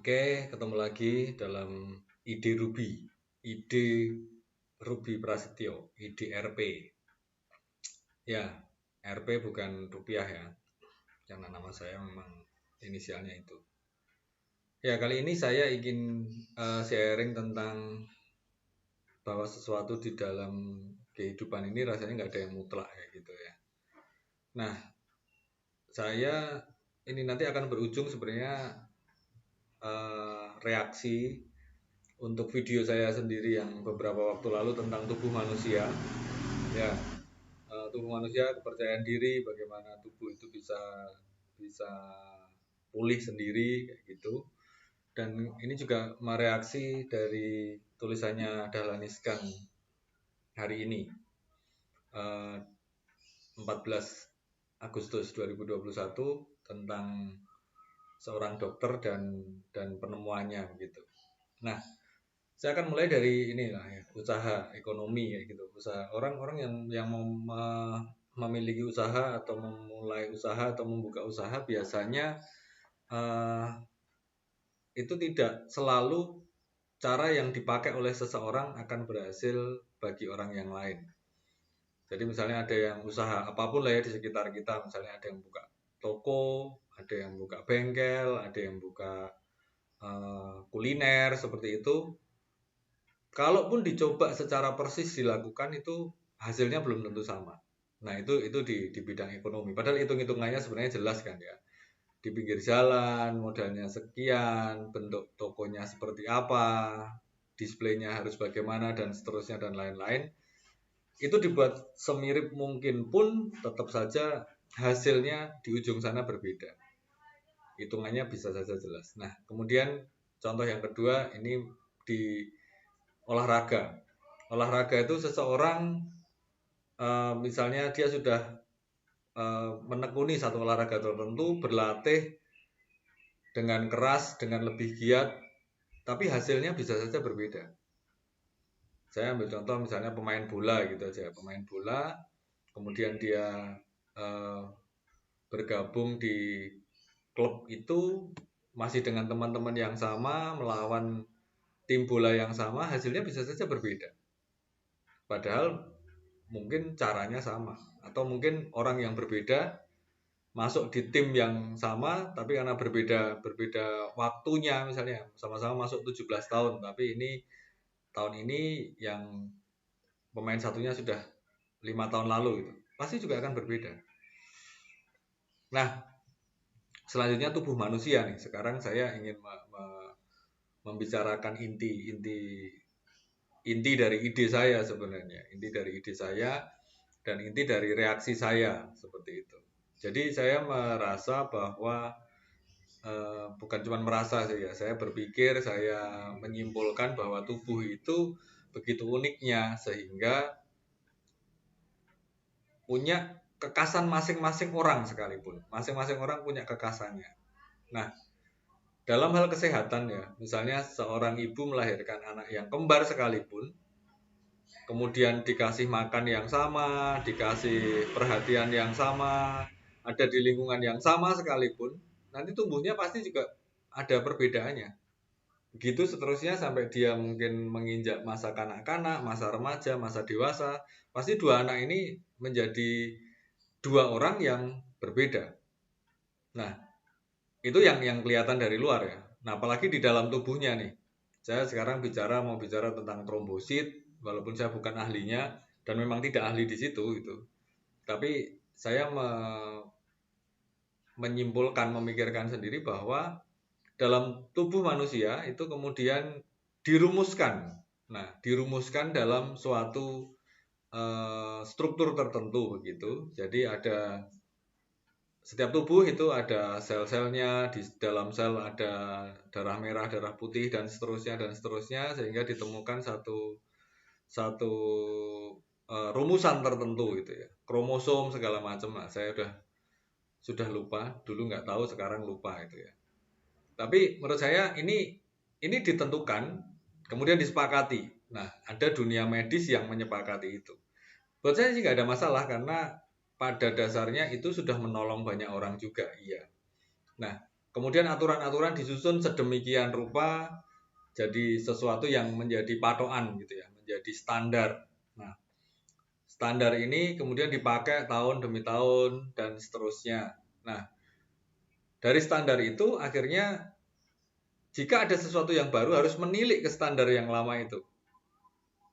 Oke, ketemu lagi dalam ide Ruby Prasetyo, ide RP. Ya, RP bukan rupiah ya, karena nama saya memang inisialnya itu. Ya, kali ini saya ingin sharing tentang bahwa sesuatu di dalam kehidupan ini rasanya nggak ada yang mutlak ya gitu ya. Nah, saya ini nanti akan berujung sebenarnya reaksi untuk video saya sendiri yang beberapa waktu lalu tentang tubuh manusia. Ya, tubuh manusia, kepercayaan diri, bagaimana tubuh itu bisa bisa pulih sendiri kayak gitu. Dan ini juga mereaksi dari tulisannya Dahlan Iskan hari ini, 14 Agustus 2021, tentang seorang dokter dan penemuannya begitu. Nah, saya akan mulai dari inilah ya, usaha ekonomi ya gitu. Usaha orang-orang yang mau memiliki usaha atau memulai usaha atau membuka usaha biasanya itu tidak selalu cara yang dipakai oleh seseorang akan berhasil bagi orang yang lain. Jadi misalnya ada yang usaha apapun lah ya di sekitar kita, misalnya ada yang buka toko, ada yang buka bengkel, ada yang buka kuliner seperti itu. Kalaupun dicoba secara persis dilakukan itu hasilnya belum tentu sama. Nah itu di bidang ekonomi. Padahal hitung-hitungannya sebenarnya jelas kan ya. Di pinggir jalan, modalnya sekian, bentuk tokonya seperti apa, displaynya harus bagaimana dan seterusnya dan lain-lain. Itu dibuat semirip mungkin pun tetap saja hasilnya di ujung sana berbeda. Hitungannya bisa saja jelas. Nah kemudian contoh yang kedua ini di olahraga. Olahraga itu seseorang misalnya dia sudah menekuni satu olahraga tertentu, berlatih dengan keras, dengan lebih giat, tapi hasilnya bisa saja berbeda. Saya ambil contoh misalnya pemain bola gitu aja, pemain bola, kemudian dia bergabung di klub itu masih dengan teman-teman yang sama, melawan tim bola yang sama, hasilnya bisa saja berbeda. Padahal mungkin caranya sama, atau mungkin orang yang berbeda masuk di tim yang sama tapi karena berbeda waktunya, misalnya sama-sama masuk 17 tahun tapi ini tahun ini yang pemain satunya sudah 5 tahun lalu gitu, pasti juga akan berbeda. Nah, selanjutnya tubuh manusia nih. Sekarang saya ingin membicarakan inti dari ide saya sebenarnya, inti dari ide saya dan inti dari reaksi saya seperti itu. Jadi saya merasa bahwa bukan cuma merasa sih ya, saya berpikir, saya menyimpulkan bahwa tubuh itu begitu uniknya sehingga punya kekasan masing-masing orang sekalipun. Masing-masing orang punya kekasannya. Nah, dalam hal kesehatan ya, misalnya seorang ibu melahirkan anak yang kembar sekalipun, kemudian dikasih makan yang sama, dikasih perhatian yang sama, ada di lingkungan yang sama sekalipun, nanti tumbuhnya pasti juga ada perbedaannya. Begitu seterusnya sampai dia mungkin menginjak masa kanak-kanak, masa remaja, masa dewasa, pasti dua anak ini menjadi dua orang yang berbeda. Nah, itu yang kelihatan dari luar ya. Nah, apalagi di dalam tubuhnya nih. Saya sekarang mau bicara tentang trombosit, walaupun saya bukan ahlinya dan memang tidak ahli di situ gitu. Tapi saya menyimpulkan, memikirkan sendiri bahwa dalam tubuh manusia itu kemudian dirumuskan. Nah, dirumuskan dalam suatu struktur tertentu begitu. Jadi ada setiap tubuh itu ada sel-selnya, di dalam sel ada darah merah, darah putih dan seterusnya sehingga ditemukan satu rumusan tertentu gitu ya. Kromosom segala macam. Nah, saya sudah lupa, dulu nggak tahu, sekarang lupa itu ya. Tapi menurut saya ini ditentukan, kemudian disepakati. Nah, ada dunia medis yang menyepakati itu. Buat saya sih nggak ada masalah karena pada dasarnya itu sudah menolong banyak orang juga, iya. Nah, Kemudian aturan-aturan disusun sedemikian rupa jadi sesuatu yang menjadi patokan gitu ya, menjadi standar. Nah, standar ini kemudian dipakai tahun demi tahun dan seterusnya. Nah, dari standar itu akhirnya jika ada sesuatu yang baru harus menilik ke standar yang lama itu.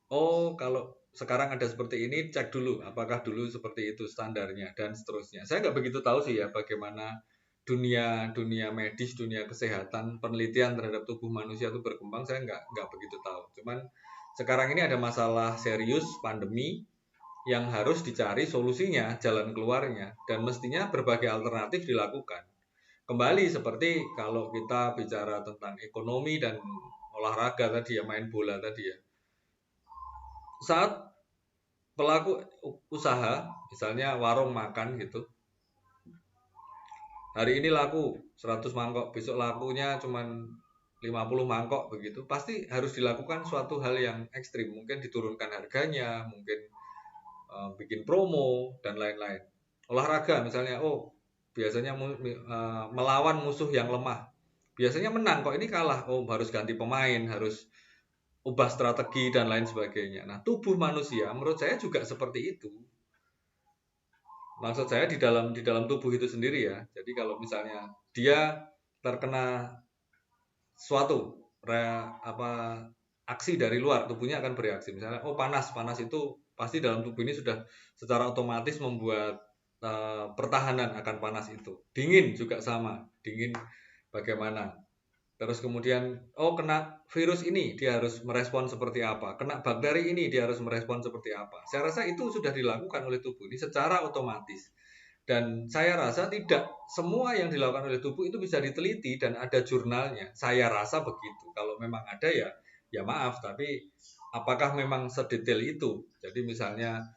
Oh, kalau sekarang ada seperti ini, cek dulu apakah dulu seperti itu standarnya dan seterusnya. Saya nggak begitu tahu sih ya bagaimana dunia dunia medis, dunia kesehatan, penelitian terhadap tubuh manusia itu berkembang. Saya nggak begitu tahu. Cuman sekarang ini ada masalah serius pandemi yang harus dicari solusinya, jalan keluarnya, dan mestinya berbagai alternatif dilakukan. Kembali seperti kalau kita bicara tentang ekonomi dan olahraga tadi ya, main bola tadi ya. Saat pelaku usaha, misalnya warung makan gitu, hari ini laku 100 mangkok, besok lakunya cuma 50 mangkok begitu, pasti harus dilakukan suatu hal yang ekstrim, mungkin diturunkan harganya, mungkin bikin promo dan lain-lain. Olahraga misalnya, oh biasanya melawan musuh yang lemah, biasanya menang, kok ini kalah, oh harus ganti pemain, harus ubah strategi dan lain sebagainya. Nah, tubuh manusia menurut saya juga seperti itu. Maksud saya di dalam tubuh itu sendiri ya. Jadi kalau misalnya dia terkena suatu aksi dari luar, tubuhnya akan bereaksi. Misalnya, oh panas, panas itu pasti dalam tubuh ini sudah secara otomatis membuat pertahanan akan panas itu. Dingin juga sama, dingin bagaimana. Terus kemudian, oh kena virus ini, dia harus merespon seperti apa. Kena bakteri ini, dia harus merespon seperti apa. Saya rasa itu sudah dilakukan oleh tubuh ini secara otomatis. Dan saya rasa tidak semua yang dilakukan oleh tubuh itu bisa diteliti dan ada jurnalnya. Saya rasa begitu. Kalau memang ada ya, ya maaf. Tapi apakah memang sedetail itu? Jadi misalnya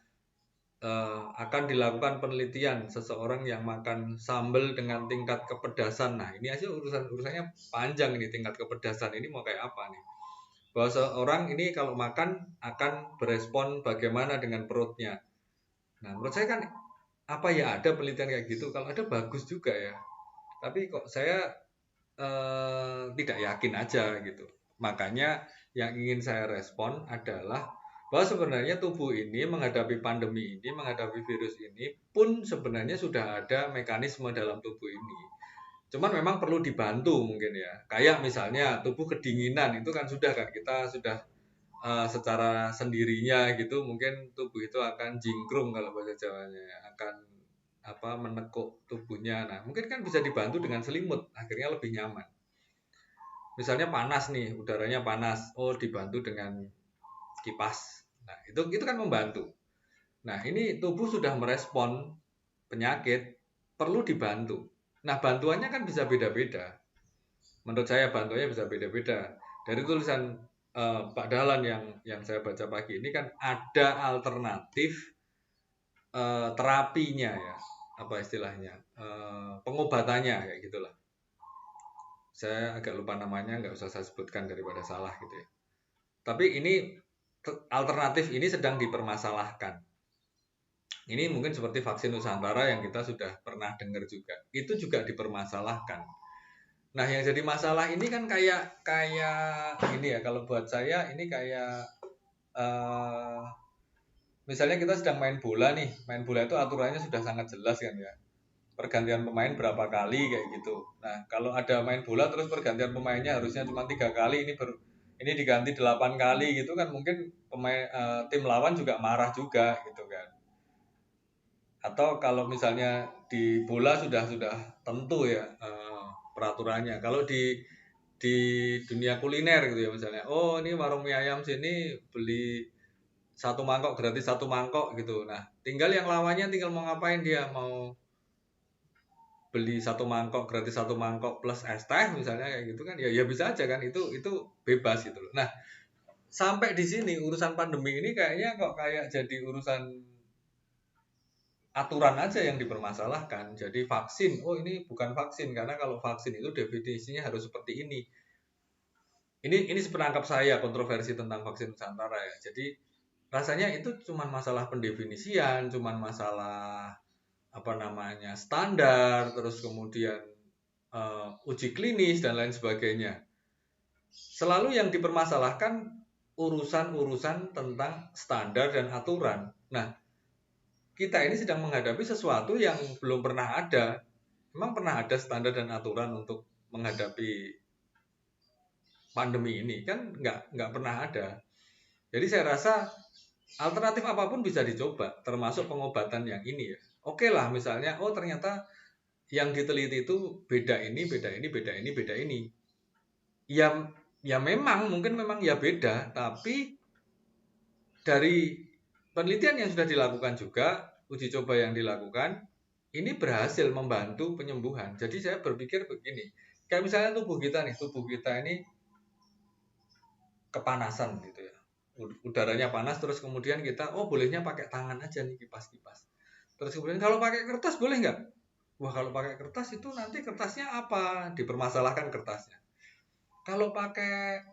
akan dilakukan penelitian seseorang yang makan sambal dengan tingkat kepedasan. Nah, ini aja urusannya panjang ini, tingkat kepedasan ini mau kayak apa nih? Bahwa seorang ini kalau makan akan berespon bagaimana dengan perutnya. Nah, menurut saya kan apa ya ada penelitian kayak gitu? Kalau ada bagus juga ya. Tapi kok saya tidak yakin aja gitu. Makanya yang ingin saya respon adalah bahwa sebenarnya tubuh ini menghadapi pandemi ini, menghadapi virus ini pun sebenarnya sudah ada mekanisme dalam tubuh ini. Cuman memang perlu dibantu mungkin ya. Kayak misalnya tubuh kedinginan itu kan sudah kan kita sudah secara sendirinya gitu mungkin tubuh itu akan jingkrung kalau bahasa Jawanya akan menekuk tubuhnya. Nah, mungkin kan bisa dibantu dengan selimut, akhirnya lebih nyaman. Misalnya panas nih, udaranya panas, oh dibantu dengan kipas. Nah, itu kan membantu. Nah, ini tubuh sudah merespon penyakit, perlu dibantu. Nah, bantuannya kan bisa beda-beda. Menurut saya bantuannya bisa beda-beda. Dari tulisan Pak Dahlan yang saya baca pagi ini kan ada alternatif terapinya ya, apa istilahnya, pengobatannya kayak gitulah. Saya agak lupa namanya, nggak usah saya sebutkan daripada salah gitu ya. Tapi ini alternatif ini sedang dipermasalahkan. Ini mungkin seperti vaksin Nusantara yang kita sudah pernah dengar juga. Itu juga dipermasalahkan. Nah, yang jadi masalah ini kan kayak ini ya, kalau buat saya ini kayak misalnya kita sedang main bola nih. Main bola itu aturannya sudah sangat jelas kan ya. Pergantian pemain berapa kali kayak gitu. Nah, kalau ada main bola terus pergantian pemainnya harusnya cuma 3 kali, ini diganti 8 kali gitu kan mungkin pemain tim lawan juga marah juga gitu kan. Atau kalau misalnya di bola sudah tentu ya peraturannya. Kalau di dunia kuliner gitu ya misalnya, oh ini warung mie ayam sini beli satu mangkok gratis satu mangkok gitu. Nah, tinggal yang lawannya tinggal mau ngapain dia, mau beli satu mangkok gratis satu mangkok plus es teh misalnya kayak gitu kan ya bisa aja kan, itu bebas gitu loh. Nah, sampai di sini urusan pandemi ini kayaknya kok kayak jadi urusan aturan aja yang dipermasalahkan. Jadi vaksin, oh ini bukan vaksin karena kalau vaksin itu definisinya harus seperti ini. Ini sepenangkap saya kontroversi tentang vaksin Nusantara ya. Jadi rasanya itu cuma masalah pendefinisian, cuma masalah standar, terus kemudian uji klinis dan lain sebagainya. Selalu yang dipermasalahkan urusan-urusan tentang standar dan aturan. Nah, kita ini sedang menghadapi sesuatu yang belum pernah ada. Memang pernah ada standar dan aturan untuk menghadapi pandemi ini? Kan nggak pernah ada. Jadi saya rasa alternatif apapun bisa dicoba, termasuk pengobatan yang ini ya. Oke lah, misalnya, oh ternyata yang diteliti itu beda ini, beda ini, beda ini, beda ini. Ya memang, mungkin memang ya beda, tapi dari penelitian yang sudah dilakukan juga, uji coba yang dilakukan, ini berhasil membantu penyembuhan. Jadi saya berpikir begini, kayak misalnya tubuh kita ini kepanasan gitu ya. Udaranya panas, terus kemudian kita, oh bolehnya pakai tangan aja nih kipas-kipas. Terus kemudian kalau pakai kertas boleh nggak? Wah kalau pakai kertas itu nanti kertasnya apa? Dipermasalahkan kertasnya. Kalau pakai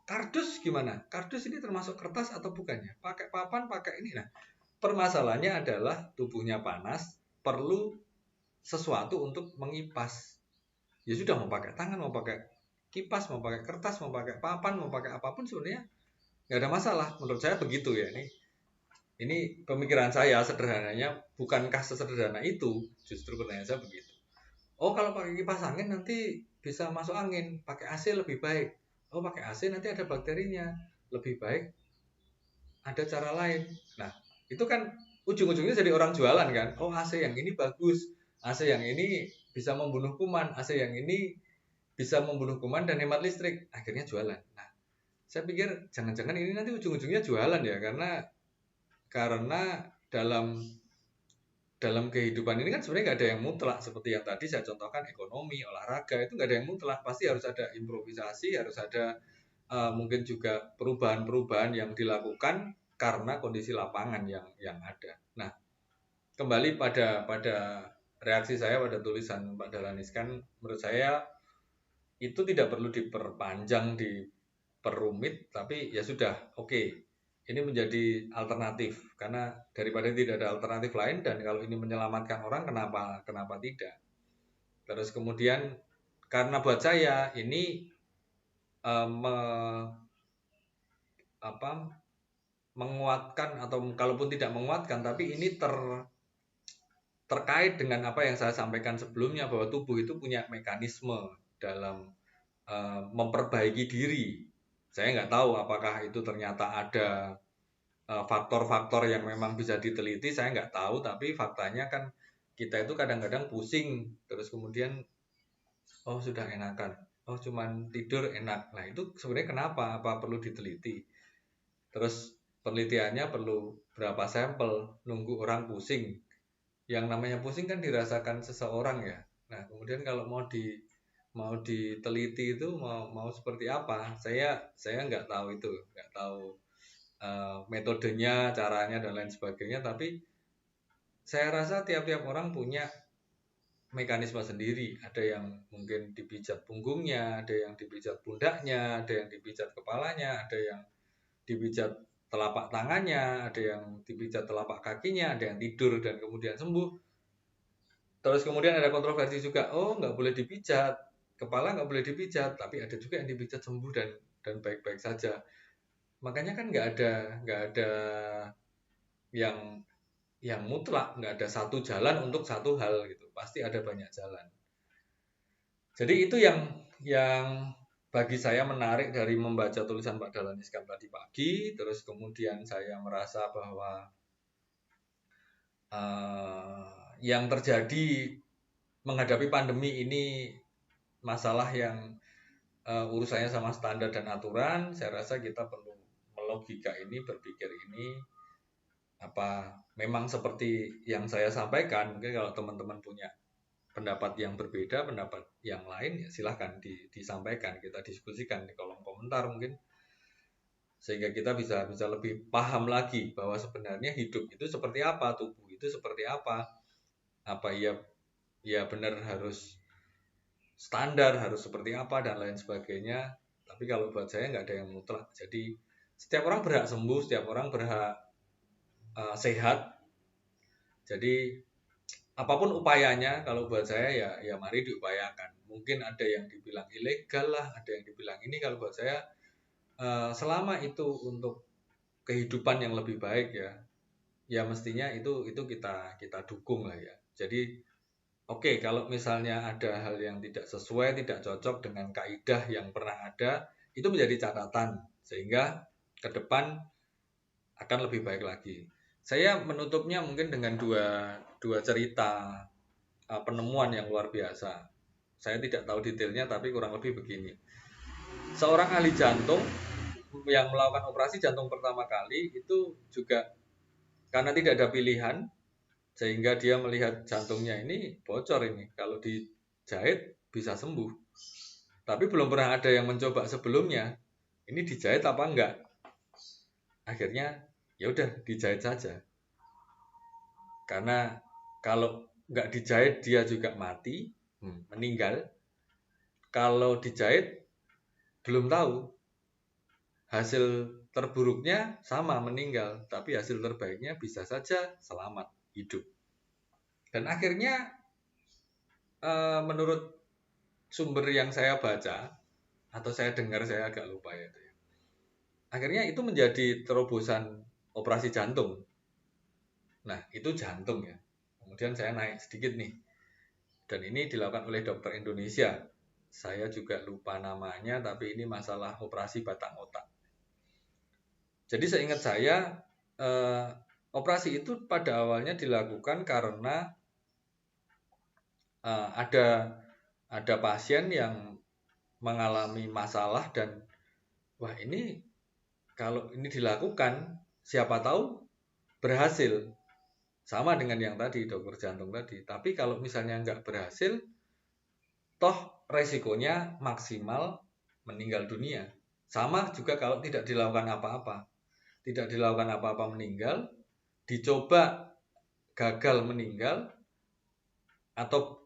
kardus gimana? Kardus ini termasuk kertas atau bukannya? Pakai papan, pakai ini. Nah, permasalahannya adalah tubuhnya panas, perlu sesuatu untuk mengipas. Ya sudah, mau pakai tangan, mau pakai kipas, mau pakai kertas, mau pakai papan, mau pakai apapun sebenarnya nggak ada masalah. Menurut saya begitu ya. Ini pemikiran saya sederhananya, bukankah sesederhana itu? Justru pertanyaan saya begitu. Oh kalau pakai kipas angin nanti bisa masuk angin, pakai AC lebih baik. Oh pakai AC nanti ada bakterinya, lebih baik ada cara lain. Nah itu kan ujung-ujungnya jadi orang jualan kan. Oh AC yang ini bagus, AC yang ini bisa membunuh kuman, AC yang ini bisa membunuh kuman dan hemat listrik. Akhirnya jualan. Nah saya pikir jangan-jangan ini nanti ujung-ujungnya jualan ya, karena dalam kehidupan ini kan sebenarnya nggak ada yang mutlak, seperti yang tadi saya contohkan, ekonomi, olahraga itu nggak ada yang mutlak, pasti harus ada improvisasi, harus ada mungkin juga perubahan-perubahan yang dilakukan karena kondisi lapangan yang ada. Nah, kembali pada reaksi saya pada tulisan Pak Dahlan Iskan, menurut saya itu tidak perlu diperpanjang, diperumit, tapi ya sudah, oke. Ini menjadi alternatif karena daripada tidak ada alternatif lain, dan kalau ini menyelamatkan orang, kenapa tidak? Terus kemudian karena buat saya ini me, menguatkan, atau kalaupun tidak menguatkan, tapi ini terkait dengan apa yang saya sampaikan sebelumnya, bahwa tubuh itu punya mekanisme dalam memperbaiki diri. Saya nggak tahu apakah itu ternyata ada faktor-faktor yang memang bisa diteliti, saya nggak tahu, tapi faktanya kan kita itu kadang-kadang pusing, terus kemudian oh sudah enakan, oh cuman tidur enak. Nah itu sebenarnya kenapa? Apa perlu diteliti? Terus penelitiannya perlu berapa sampel, nunggu orang pusing. Yang namanya pusing kan dirasakan seseorang ya. Nah kemudian kalau mau diteliti itu mau seperti apa? Saya nggak tahu itu, nggak tahu metodenya, caranya dan lain sebagainya. Tapi saya rasa tiap-tiap orang punya mekanisme sendiri. Ada yang mungkin dipijat punggungnya, ada yang dipijat pundaknya, ada yang dipijat kepalanya, ada yang dipijat telapak tangannya, ada yang dipijat telapak kakinya, ada yang tidur dan kemudian sembuh. Terus kemudian ada kontroversi juga, oh nggak boleh dipijat, kepala nggak boleh dipijat, tapi ada juga yang dipijat sembuh dan baik-baik saja. Makanya kan nggak ada yang mutlak, nggak ada satu jalan untuk satu hal gitu, pasti ada banyak jalan. Jadi itu yang bagi saya menarik dari membaca tulisan Pak Dahlan Iskan tadi pagi. Terus kemudian saya merasa bahwa yang terjadi menghadapi pandemi ini masalah yang urusannya sama standar dan aturan. Saya rasa kita perlu melogika ini, berpikir ini, apa memang seperti yang saya sampaikan. Mungkin kalau teman-teman punya pendapat yang berbeda, pendapat yang lain, ya silahkan disampaikan, kita diskusikan di kolom komentar mungkin, sehingga kita bisa lebih paham lagi bahwa sebenarnya hidup itu seperti apa, tubuh itu seperti apa ya benar harus standar, harus seperti apa dan lain sebagainya. Tapi kalau buat saya nggak ada yang mutlak. Jadi setiap orang berhak sembuh, setiap orang berhak sehat. Jadi apapun upayanya, kalau buat saya ya mari diupayakan. mungkin ada yang dibilang ilegal lah, ada yang dibilang ini. Kalau buat saya selama itu untuk kehidupan yang lebih baik ya mestinya itu kita dukung lah ya. Jadi oke, kalau misalnya ada hal yang tidak sesuai, tidak cocok dengan kaidah yang pernah ada, itu menjadi catatan sehingga ke depan akan lebih baik lagi. Saya menutupnya mungkin dengan dua cerita penemuan yang luar biasa. Saya tidak tahu detailnya, tapi kurang lebih begini. Seorang ahli jantung yang melakukan operasi jantung pertama kali itu juga karena tidak ada pilihan, sehingga dia melihat jantungnya ini bocor ini. Kalau dijahit bisa sembuh. Tapi belum pernah ada yang mencoba sebelumnya. Ini dijahit apa enggak? Akhirnya ya udah dijahit saja. Karena kalau nggak dijahit dia juga mati, meninggal. Kalau dijahit belum tahu, hasil terburuknya sama meninggal, tapi hasil terbaiknya bisa saja selamat hidup. Dan akhirnya menurut sumber yang saya baca atau saya dengar, saya agak lupa ya, akhirnya itu menjadi terobosan operasi jantung. Nah itu jantung ya. Kemudian saya naik sedikit nih, dan ini dilakukan oleh dokter Indonesia. Saya juga lupa namanya, tapi ini masalah operasi batang otak. Jadi seingat saya, operasi itu pada awalnya dilakukan karena ada pasien yang mengalami masalah dan wah ini kalau ini dilakukan siapa tahu berhasil. Sama dengan yang tadi, dokter jantung tadi. Tapi kalau misalnya nggak berhasil, toh resikonya maksimal meninggal dunia. Sama juga kalau tidak dilakukan apa-apa. Tidak dilakukan apa-apa meninggal, dicoba gagal meninggal, atau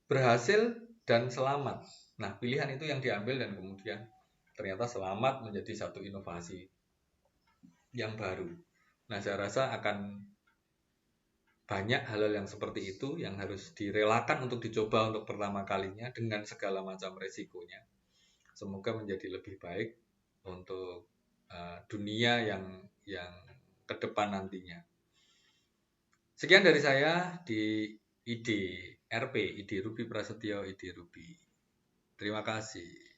berhasil dan selamat. Nah, pilihan itu yang diambil dan kemudian ternyata selamat menjadi satu inovasi yang baru. Nah, saya rasa akan banyak hal-hal yang seperti itu yang harus direlakan untuk dicoba untuk pertama kalinya dengan segala macam resikonya. Semoga menjadi lebih baik untuk dunia yang ke depan nantinya. Sekian dari saya di ID RP, ID Ruby Prasetyo, ID Ruby. Terima kasih.